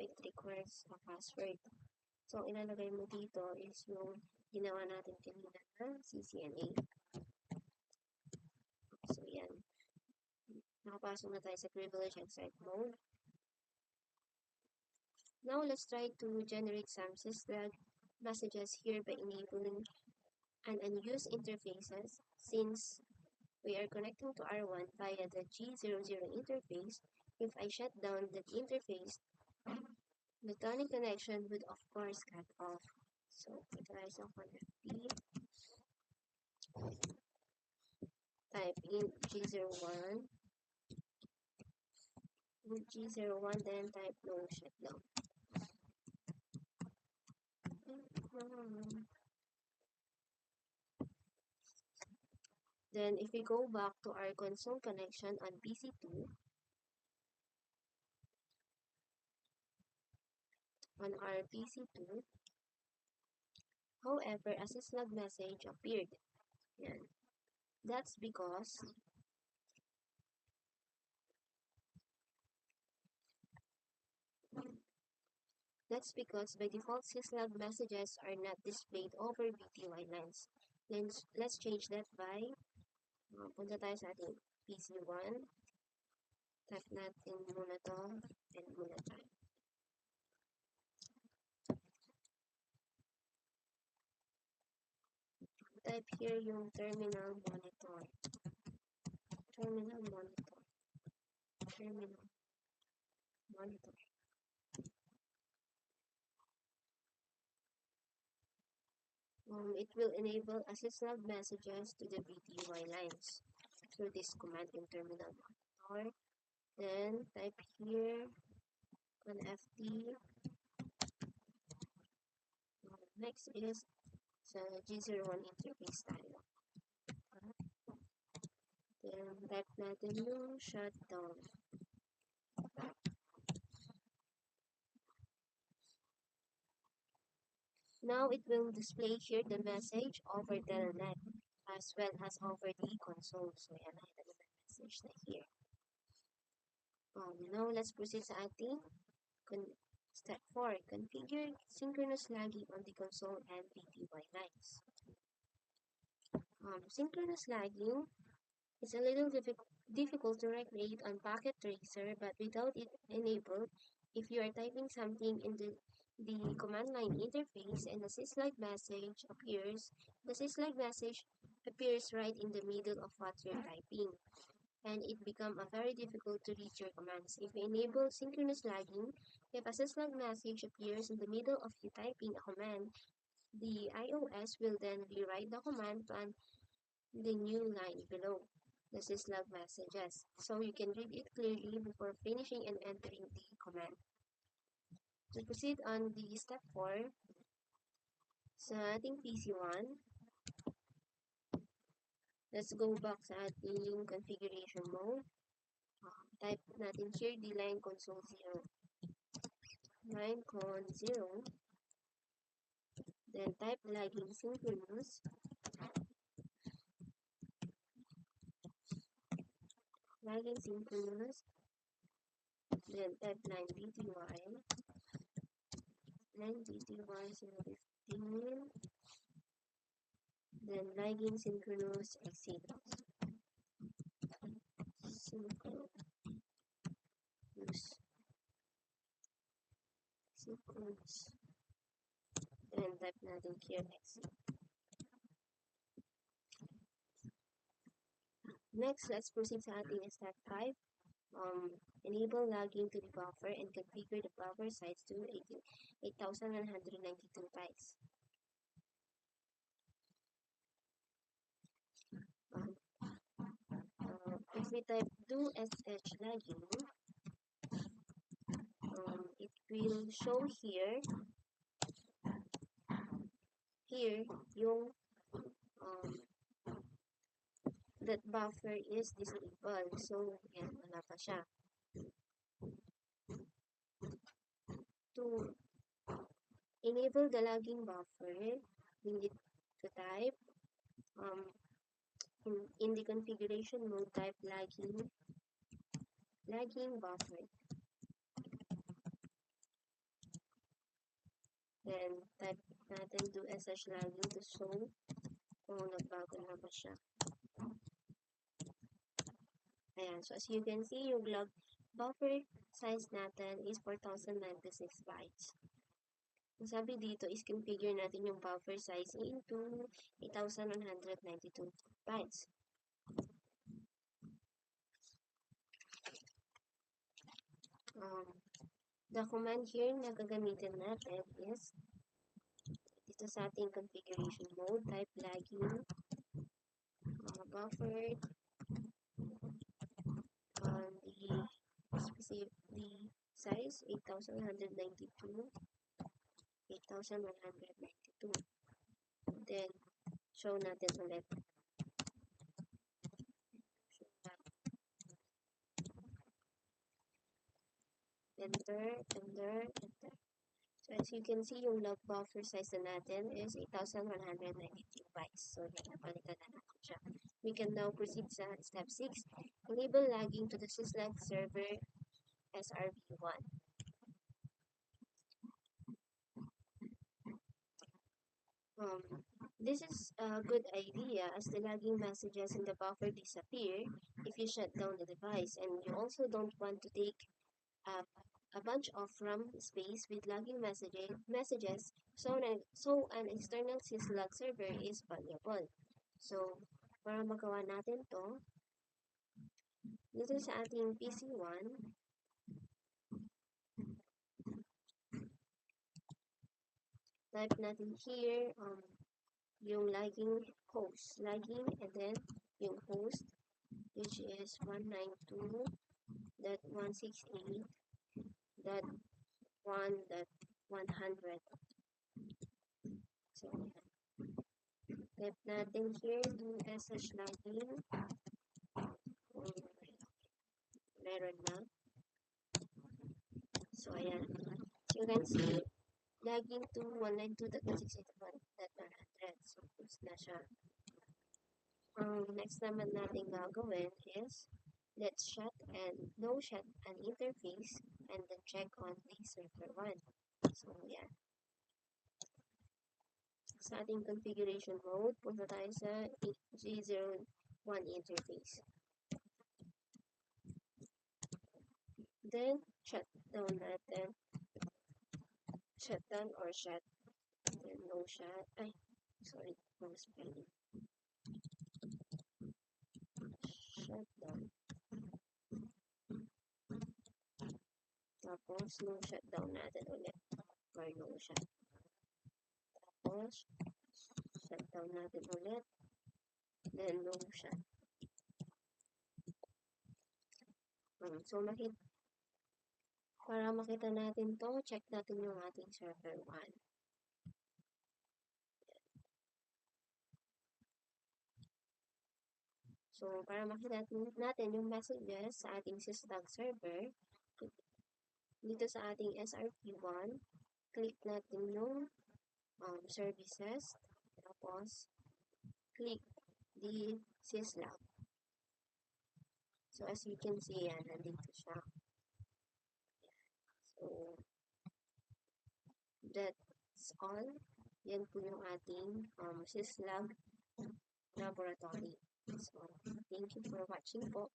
it requires a password. So, ilalagay mo dito is yung ginawa natin kanina na CCNA. So, yan. Nakapasok na tayo sa privilege and site mode. Now, let's try to generate some syslog messages here by enabling an unused interfaces. Since we are connecting to R1 via the G00 interface, if I shut down that interface, the tuning connection would of course cut off. So, try sa FD. Type in G01. With G01, then type no shutdown. Then, if we go back to our console connection on PC2, on our PC2, however, a syslog message appeared. Yan. That's because by default syslog messages are not displayed over VTY lines. Then let's change that by punta tayo sa ating PC1. Type natin muna to and muna tayo. Type here yung terminal monitor. Terminal monitor. Terminal monitor. It will enable syslog messages to the VTY lines through this command in terminal monitor. Then type here on FD. Next is sa G01 interface tayo. Then type natin yung shutdown. Now it will display here the message over Telnet as well as over the console. So yan, nakita nyo na message na here. Now let's proceed sa ating step 4. Configure synchronous lagging on the console and VTY lines. Synchronous lagging is a little difficult to recreate on Packet Tracer, but without it enabled, if you are typing something in the command line interface and a syslog message appears, the syslog message appears right in the middle of what you're typing, and it becomes very difficult to read your commands. If you enable synchronous lagging, if a syslog message appears in the middle of you typing a command, the iOS will then rewrite the command on the new line below the syslog messages, so you can read it clearly before finishing and entering the command. To proceed on the step 4, sa ating PC1, let's go back sa ating configuration mode. Type natin here the line console 0. Line con 0. Then type lagging synchronous. Lagging synchronous. Then type line VTY. Line VTY 015. Then lagging synchronous exit. Synchronous. Then type natin here exit. Next, let's proceed sa ating step 5. Enable lagging to the buffer and configure the buffer size to 8,192 bytes. If we type do sh lagging, it will show here yung that buffer is disabled. So, yan, wala pa siya. To enable the lagging buffer, we need to type in the configuration mode, type lagging buffer. Then, type natin do SH logging to show kung nagbago na ba siya. Ayan. So, as you can see, yung log buffer size natin is 4096 bytes. Ang sabi dito is configure natin yung buffer size into 8192 bytes. The command here na gagamitin natin is dito sa ating configuration mode, type lagging buffered on the size 8192. Then, show natin ulit. Enter. So, as you can see, yung log buffer size na natin is 8192 bytes. So, napalitan na natin siya. We can now proceed sa step 6. Enable lagging to the syslog server SRV1. This is a good idea as the lagging messages in the buffer disappear if you shut down the device, and you also don't want to take a bunch of RAM space with lagging messages, so an external syslog server is valuable. So, para magawa natin to, dito sa ating PC1, type natin here yung lagging host, lagging, and then yung host, which is 192.168.1.100. So, type natin here do SH lagging. Meron na. So, ayan. So, you can see, lagging to 192.168.1.100. So, post na siya. Next naman natin gagawin is, let's shut and no shut an interface and then check on the server 1. So, yan. Sa ating configuration mode, punta tayo sa G01 interface. Then, shut down natin. Shut down or shut. Then, no shut. No spelling. Shut down. Tapos, no shut down natin ulit. Or no shut. Tapos, shut down natin ulit. Then, no shut. So, para makita natin to, check natin yung ating server 1. So, para makita natin yung messages sa ating syslog server, dito sa ating SRV1, click natin yung services, tapos click the syslog. So, as you can see, yan, nandito siya. So, that's all. Yan po yung ating syslog laboratory. So, thank you for watching po.